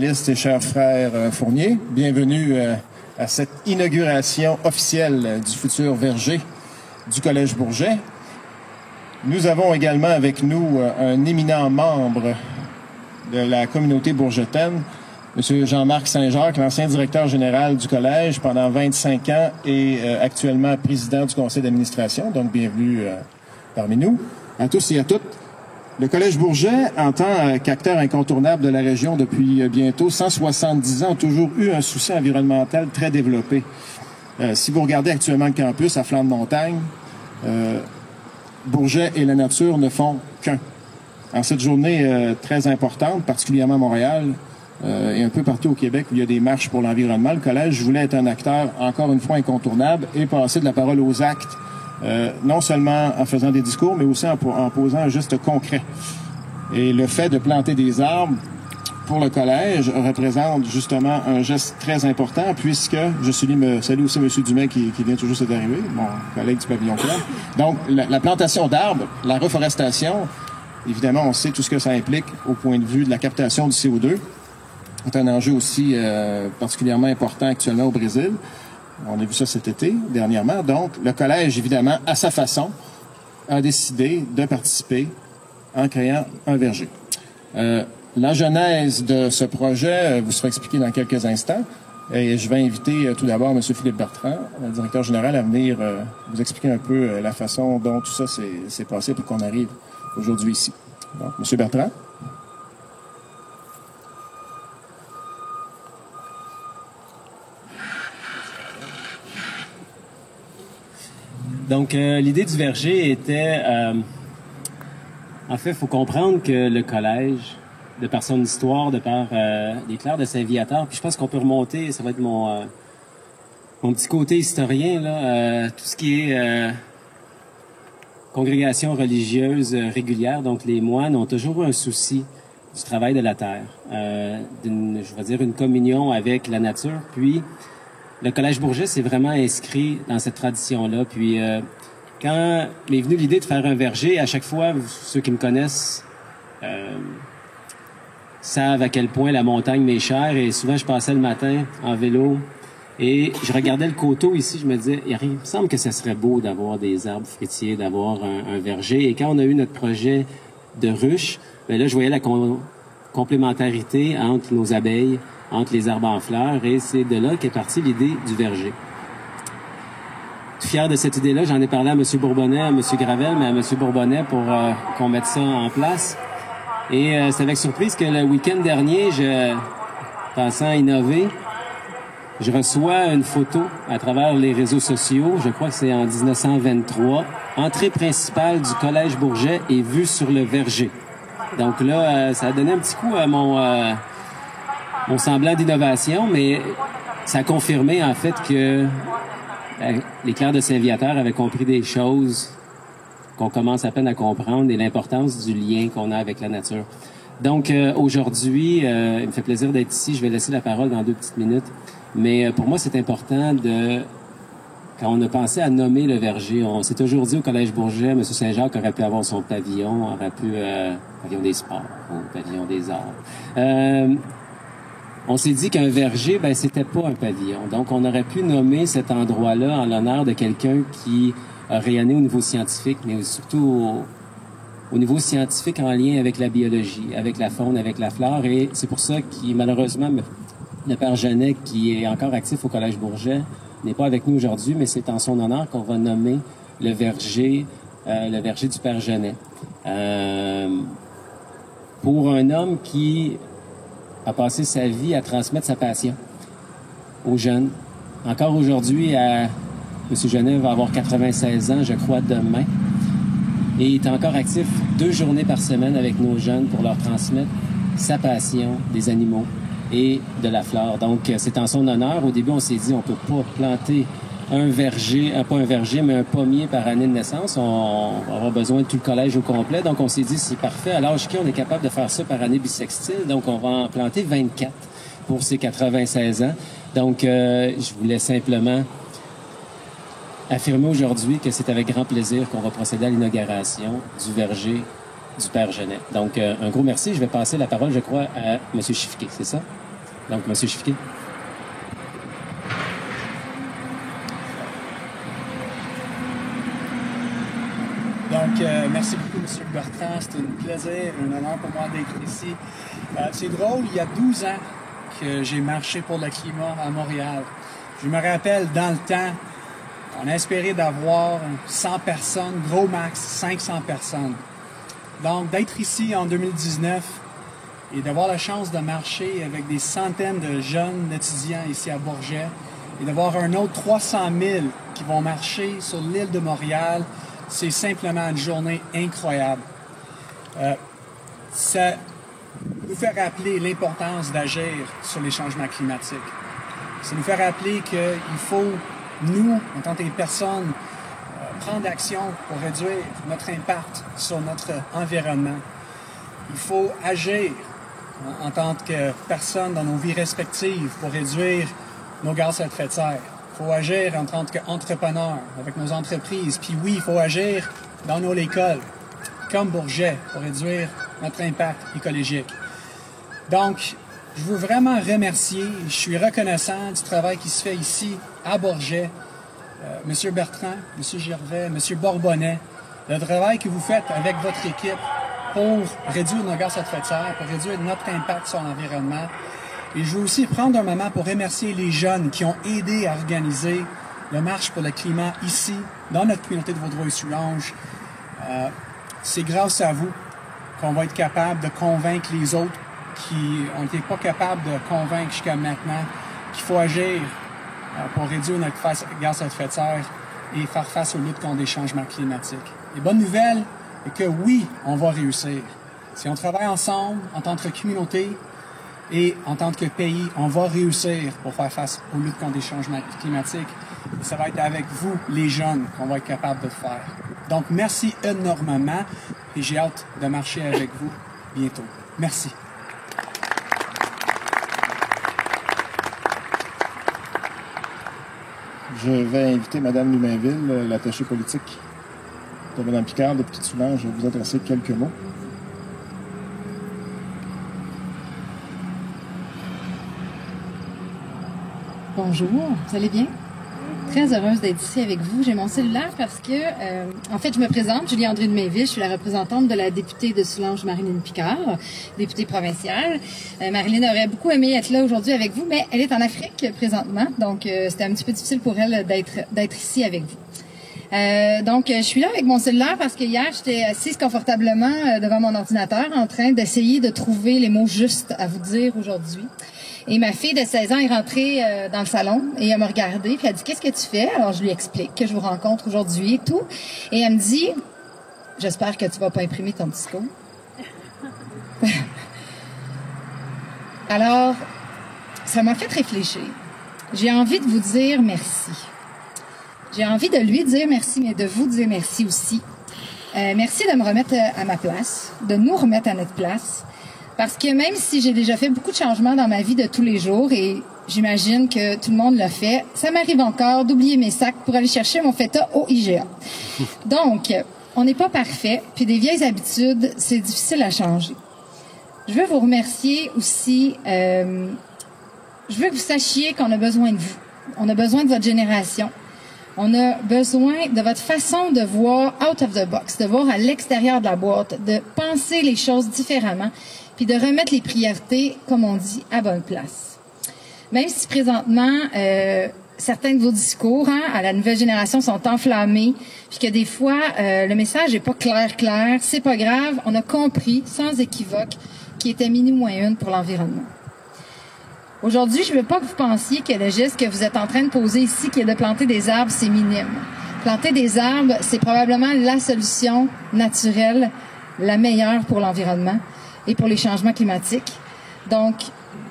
Et chers frères Fournier, bienvenue à cette inauguration officielle du futur verger du Collège Bourget. Nous avons également avec nous un éminent membre de la communauté bourgetaine, M. Jean-Marc Saint-Jacques, l'ancien directeur général du Collège pendant 25 ans et actuellement président du conseil d'administration. Donc, bienvenue parmi nous. À tous et à toutes. Le Collège Bourget, en tant qu'acteur incontournable de la région depuis bientôt 170 ans, a toujours eu un souci environnemental très développé. Si vous regardez actuellement le campus à flanc de montagne, Bourget et la nature ne font qu'un. En cette journée très importante, particulièrement à Montréal et un peu partout au Québec où il y a des marches pour l'environnement, le Collège voulait être un acteur encore une fois incontournable et passer de la parole aux actes. Non seulement en faisant des discours, mais aussi en posant un geste concret. Et le fait de planter des arbres pour le collège représente justement un geste très important, puisque je salue aussi M. Dumais qui vient tout juste d'arriver, mon collègue du pavillon club. Donc, la plantation d'arbres, la reforestation, évidemment, on sait tout ce que ça implique au point de vue de la captation du CO2. C'est un enjeu aussi particulièrement important actuellement au Brésil. On a vu ça cet été, dernièrement. Donc, le Collège, évidemment, à sa façon, a décidé de participer en créant un verger. La genèse de ce projet vous sera expliquée dans quelques instants. Et je vais inviter tout d'abord M. Philippe Bertrand, le directeur général, à venir vous expliquer un peu la façon dont tout ça s'est passé pour qu'on arrive aujourd'hui ici. Donc, M. Bertrand. Donc, l'idée du verger était... en fait, il faut comprendre que le collège, de par son histoire, de par les clercs de Saint-Viateur, puis je pense qu'on peut remonter, ça va être mon petit côté historien, là, tout ce qui est congrégation religieuse régulière, donc les moines ont toujours eu un souci du travail de la terre, une communion avec la nature, puis... Le Collège Bourget s'est vraiment inscrit dans cette tradition-là. Puis, quand m'est venue l'idée de faire un verger, à chaque fois, ceux qui me connaissent savent à quel point la montagne m'est chère. Et souvent, je passais le matin en vélo et je regardais le coteau ici. Je me disais, il me semble que ce serait beau d'avoir des arbres fruitiers, d'avoir un verger. Et quand on a eu notre projet de ruche, bien là, je voyais la complémentarité entre nos abeilles, entre les arbres en fleurs, et c'est de là qu'est partie l'idée du verger. Je suis fier de cette idée-là. J'en ai parlé à M. Bourbonnais, à M. Gravel, mais à M. Bourbonnais pour qu'on mette ça en place. Et c'est avec surprise que le week-end dernier, pensant innover, je reçois une photo à travers les réseaux sociaux. Je crois que c'est en 1923. Entrée principale du Collège Bourget et vue sur le verger. Donc là, ça a donné un petit coup à mon semblant d'innovation, mais ça a confirmé en fait que les clercs de Saint-Viateur avaient compris des choses qu'on commence à peine à comprendre et l'importance du lien qu'on a avec la nature. Donc aujourd'hui, il me fait plaisir d'être ici. Je vais laisser la parole dans 2 petites minutes. Mais pour moi, c'est important quand on a pensé à nommer le verger, on s'est toujours dit au Collège Bourget, M. Saint-Jacques aurait pu avoir son pavillon, aurait pu pavillon des sports ou pavillon des arts. On s'est dit qu'un verger, ben c'était pas un pavillon. Donc, on aurait pu nommer cet endroit-là en l'honneur de quelqu'un qui a rayonné au niveau scientifique, mais surtout au niveau scientifique en lien avec la biologie, avec la faune, avec la flore. Et c'est pour ça que, malheureusement, le Père Genet, qui est encore actif au Collège Bourget, n'est pas avec nous aujourd'hui, mais c'est en son honneur qu'on va nommer le verger du Père Genet. Pour un homme qui a passé sa vie à transmettre sa passion aux jeunes. Encore aujourd'hui, M. Genet va avoir 96 ans, je crois, demain. Et il est encore actif 2 journées par semaine avec nos jeunes pour leur transmettre sa passion des animaux et de la flore. Donc, c'est en son honneur. Au début, on s'est dit, on peut pas planter un verger, pas un verger, mais un pommier par année de naissance. On va avoir besoin de tout le collège au complet. Donc, on s'est dit, c'est parfait. À l'âge qu'on est capable de faire ça par année bissextile. Donc, on va en planter 24 pour ses 96 ans. Donc, je voulais simplement affirmer aujourd'hui que c'est avec grand plaisir qu'on va procéder à l'inauguration du verger du Père Genet. Donc, un gros merci. Je vais passer la parole, je crois, à M. Chiffquet, c'est ça? Donc, M. Chifiquet. Donc, merci beaucoup, M. Bertrand. C'est un plaisir, un honneur pour moi d'être ici. C'est drôle, il y a 12 ans que j'ai marché pour le climat à Montréal. Je me rappelle, dans le temps, on a espéré d'avoir 100 personnes, gros max 500 personnes. Donc, d'être ici en 2019 et d'avoir la chance de marcher avec des centaines de jeunes étudiants ici à Bourget et d'avoir un autre 300 000 qui vont marcher sur l'île de Montréal, c'est simplement une journée incroyable. Ça nous fait rappeler l'importance d'agir sur les changements climatiques. Ça nous fait rappeler qu'il faut, nous, en tant que personnes, prendre action pour réduire notre impact sur notre environnement. Il faut agir en tant que personnes dans nos vies respectives pour réduire nos gaz à effet de serre. Il faut agir en tant qu'entrepreneurs avec nos entreprises. Puis oui, il faut agir dans nos écoles, comme Bourget, pour réduire notre impact écologique. Donc, je veux vraiment remercier, je suis reconnaissant du travail qui se fait ici à Bourget, M. Bertrand, M. Gervais, M. Bourbonnais, le travail que vous faites avec votre équipe pour réduire nos gaz à effet de serre, pour réduire notre impact sur l'environnement. Et je veux aussi prendre un moment pour remercier les jeunes qui ont aidé à organiser le Marche pour le climat ici, dans notre communauté de Vaudreuil-Soulanges. C'est grâce à vous qu'on va être capable de convaincre les autres qui ont été pas capables de convaincre jusqu'à maintenant qu'il faut agir pour réduire notre gaz à effet de serre et faire face aux luttes contre les changements climatiques. Les bonnes nouvelles est que oui, on va réussir. Si on travaille ensemble, en tant que communauté et en tant que pays, on va réussir pour faire face aux luttes contre les changements climatiques. Et ça va être avec vous, les jeunes, qu'on va être capable de le faire. Donc, merci énormément et j'ai hâte de marcher avec vous bientôt. Merci. Je vais inviter Mme Lumainville, l'attachée politique de Mme Picard, de Petite-Soulanges, à vous adresser quelques mots. Bonjour, vous allez bien? Très heureuse d'être ici avec vous. J'ai mon cellulaire parce que, en fait, je me présente, Julie André de Mainville, je suis la représentante de la députée de Soulanges, Marilyn Picard, députée provinciale. Marilyn aurait beaucoup aimé être là aujourd'hui avec vous, mais elle est en Afrique présentement, donc c'était un petit peu difficile pour elle d'être ici avec vous. Donc, je suis là avec mon cellulaire parce que hier, j'étais assise confortablement devant mon ordinateur en train d'essayer de trouver les mots justes à vous dire aujourd'hui. Et ma fille de 16 ans est rentrée dans le salon et elle m'a regardée puis elle a dit « Qu'est-ce que tu fais? » Alors, je lui explique que je vous rencontre aujourd'hui et tout. Et elle me dit « J'espère que tu vas pas imprimer ton discours. » Alors, ça m'a fait réfléchir. J'ai envie de vous dire merci. J'ai envie de lui dire merci, mais de vous dire merci aussi. Merci de me remettre à ma place, de nous remettre à notre place. Parce que même si j'ai déjà fait beaucoup de changements dans ma vie de tous les jours, et j'imagine que tout le monde l'a fait, ça m'arrive encore d'oublier mes sacs pour aller chercher mon feta au IGA. Donc, on n'est pas parfait, puis des vieilles habitudes, c'est difficile à changer. Je veux vous remercier aussi. Je veux que vous sachiez qu'on a besoin de vous. On a besoin de votre génération. On a besoin de votre façon de voir out of the box, de voir à l'extérieur de la boîte, de penser les choses différemment, puis de remettre les priorités, comme on dit, à bonne place. Même si présentement, certains de vos discours à la nouvelle génération sont enflammés, puis que des fois, le message n'est pas clair, c'est pas grave, on a compris, sans équivoque, qu'il était -1 pour l'environnement. Aujourd'hui, je ne veux pas que vous pensiez que le geste que vous êtes en train de poser ici, qui est de planter des arbres, c'est minime. Planter des arbres, c'est probablement la solution naturelle, la meilleure pour l'environnement et pour les changements climatiques. Donc,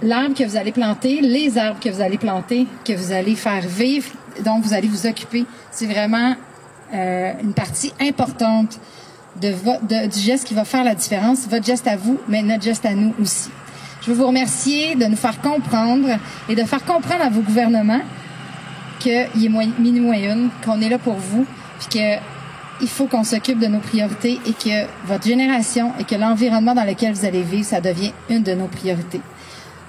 l'arbre que vous allez planter, les arbres que vous allez planter, que vous allez faire vivre, dont vous allez vous occuper, c'est vraiment une partie importante du geste qui va faire la différence. Votre geste à vous, mais notre geste à nous aussi. Je veux vous remercier de nous faire comprendre et de faire comprendre à vos gouvernements qu'il est -1, qu'on est là pour vous, puis qu'il faut qu'on s'occupe de nos priorités et que votre génération et que l'environnement dans lequel vous allez vivre, ça devient une de nos priorités.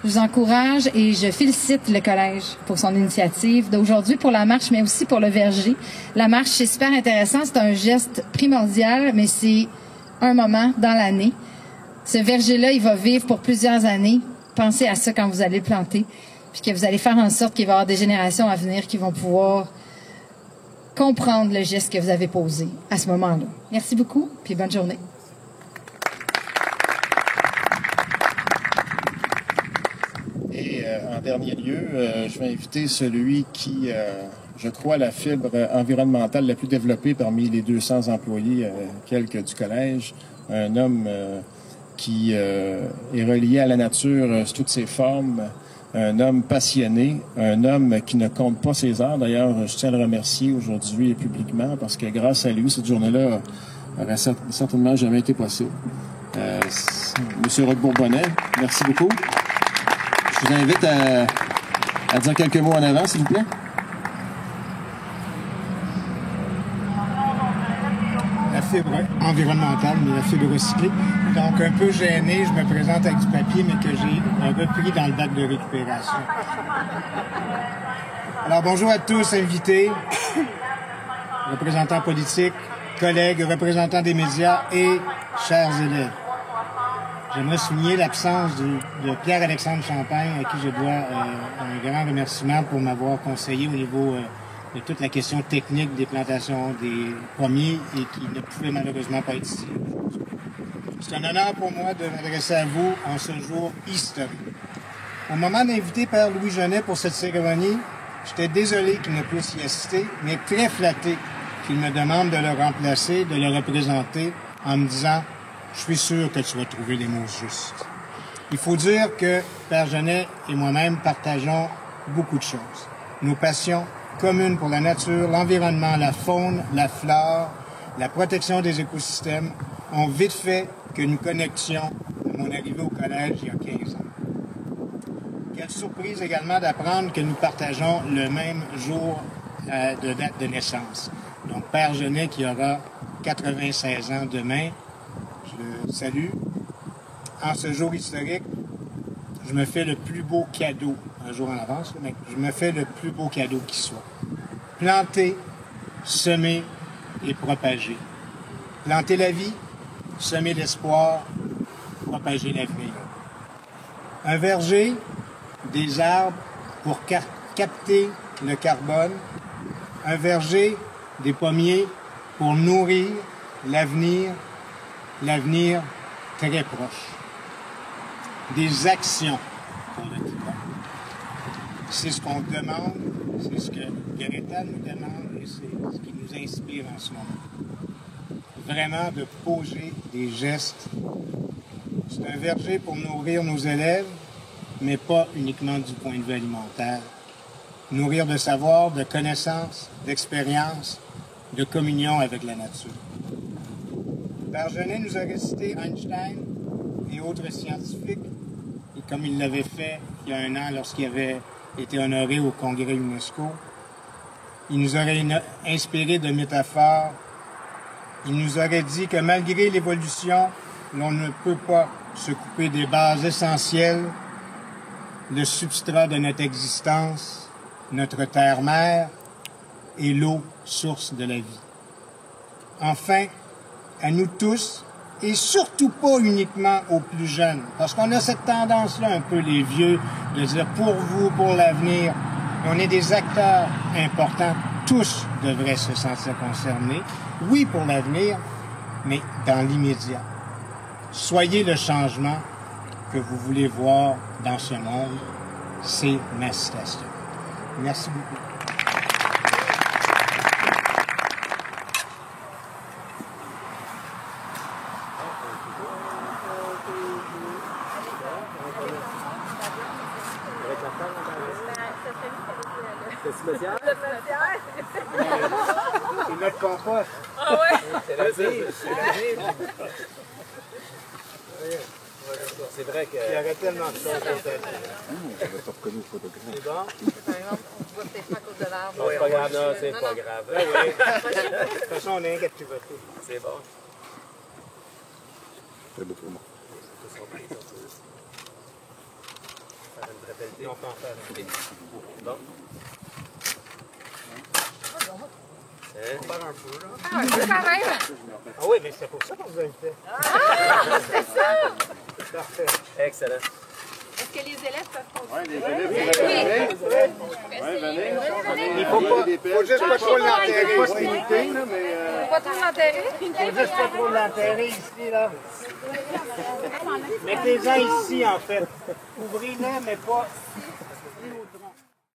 Je vous encourage et je félicite le collège pour son initiative d'aujourd'hui pour la marche, mais aussi pour le verger. La marche, c'est super intéressant. C'est un geste primordial, mais c'est un moment dans l'année. Ce verger-là, il va vivre pour plusieurs années. Pensez à ça quand vous allez le planter, puis que vous allez faire en sorte qu'il va y avoir des générations à venir qui vont pouvoir comprendre le geste que vous avez posé à ce moment-là. Merci beaucoup, puis bonne journée. Et en dernier lieu, je vais inviter celui qui, je crois, la fibre environnementale la plus développée parmi les 200 employés quelques du collège. Un homme qui est relié à la nature sous toutes ses formes. Un homme passionné, un homme qui ne compte pas ses heures. D'ailleurs, je tiens à le remercier aujourd'hui publiquement parce que grâce à lui, cette journée-là aurait certainement jamais été possible. Monsieur Roch Bourbonnais, merci beaucoup. Je vous invite à dire quelques mots en avant, s'il vous plaît. La fibre environnementale, mais la fibre recyclée. Donc, un peu gêné, je me présente avec du papier, mais que j'ai repris dans le bac de récupération. Alors, bonjour à tous, invités, représentants politiques, collègues, représentants des médias et chers élèves. J'aimerais souligner l'absence de Pierre-Alexandre Champagne, à qui je dois un grand remerciement pour m'avoir conseillé au niveau de toute la question technique des plantations des pommiers et qui ne pouvait malheureusement pas être ici. C'est un honneur pour moi de m'adresser à vous en ce jour historique. Au moment d'inviter Père Louis Genet pour cette cérémonie, j'étais désolé qu'il ne puisse y assister, mais très flatté qu'il me demande de le remplacer, de le représenter, en me disant « Je suis sûr que tu vas trouver les mots justes ». Il faut dire que Père Genet et moi-même partageons beaucoup de choses. Nos passions communes pour la nature, l'environnement, la faune, la flore, la protection des écosystèmes ont vite fait que nous connections à mon arrivée au collège il y a 15 ans. Quelle surprise également d'apprendre que nous partageons le même jour de date de naissance. Donc, Père Genet qui aura 96 ans demain, je le salue. En ce jour historique, je me fais le plus beau cadeau, un jour en avance, mais je me fais le plus beau cadeau qui soit. Planter, semer et propager. Planter la vie, semer l'espoir, propager l'avenir. Un verger, des arbres pour capter le carbone. Un verger, des pommiers pour nourrir l'avenir très proche. Des actions pour le climat. C'est ce qu'on demande, c'est ce que Greta nous demande et c'est ce qui nous inspire en ce moment. Vraiment de poser des gestes. C'est un verger pour nourrir nos élèves, mais pas uniquement du point de vue alimentaire. Nourrir de savoir, de connaissances, d'expériences, de communion avec la nature. Père Genet nous a récité Einstein et autres scientifiques, et comme il l'avait fait il y a un an lorsqu'il avait été honoré au Congrès UNESCO, il nous aurait inspiré de métaphores. Il nous aurait dit que malgré l'évolution, l'on ne peut pas se couper des bases essentielles, le substrat de notre existence, notre terre-mère et l'eau, source de la vie. Enfin, à nous tous, et surtout pas uniquement aux plus jeunes, parce qu'on a cette tendance-là, un peu les vieux, de dire pour vous, pour l'avenir, on est des acteurs importants, tous devraient se sentir concernés, oui pour l'avenir, mais dans l'immédiat. Soyez le changement que vous voulez voir dans ce monde, c'est ma citation. Merci beaucoup. C'est notre compost. Ah ouais? C'est la vie. C'est vrai que... Il y aurait tellement de choses à faire. On n'avait pas reconnu le photographe. C'est bon? Par exemple, on voit peut-être pas à cause de l'arbre. Non, c'est pas grave, non, c'est pas grave. De toute façon, on est un gars de voter. C'est bon. C'est beau pour moi. municipalité. On peut en faire. Okay. Bon. On part un peu, là. Ah, un peu quand même. Ah oui, mais c'est pour ça qu'on vous a invité. Ah, c'est ça. Parfait. Excellent. Est-ce que les élèves peuvent continuer? Ouais, les élèves Il faut juste pas trop l'enterrer. Faut pas trop l'enterrer? Il faut juste pas trop l'enterrer ici, là. Mettez-en ici, en fait. Ouvrez-les, mais pas...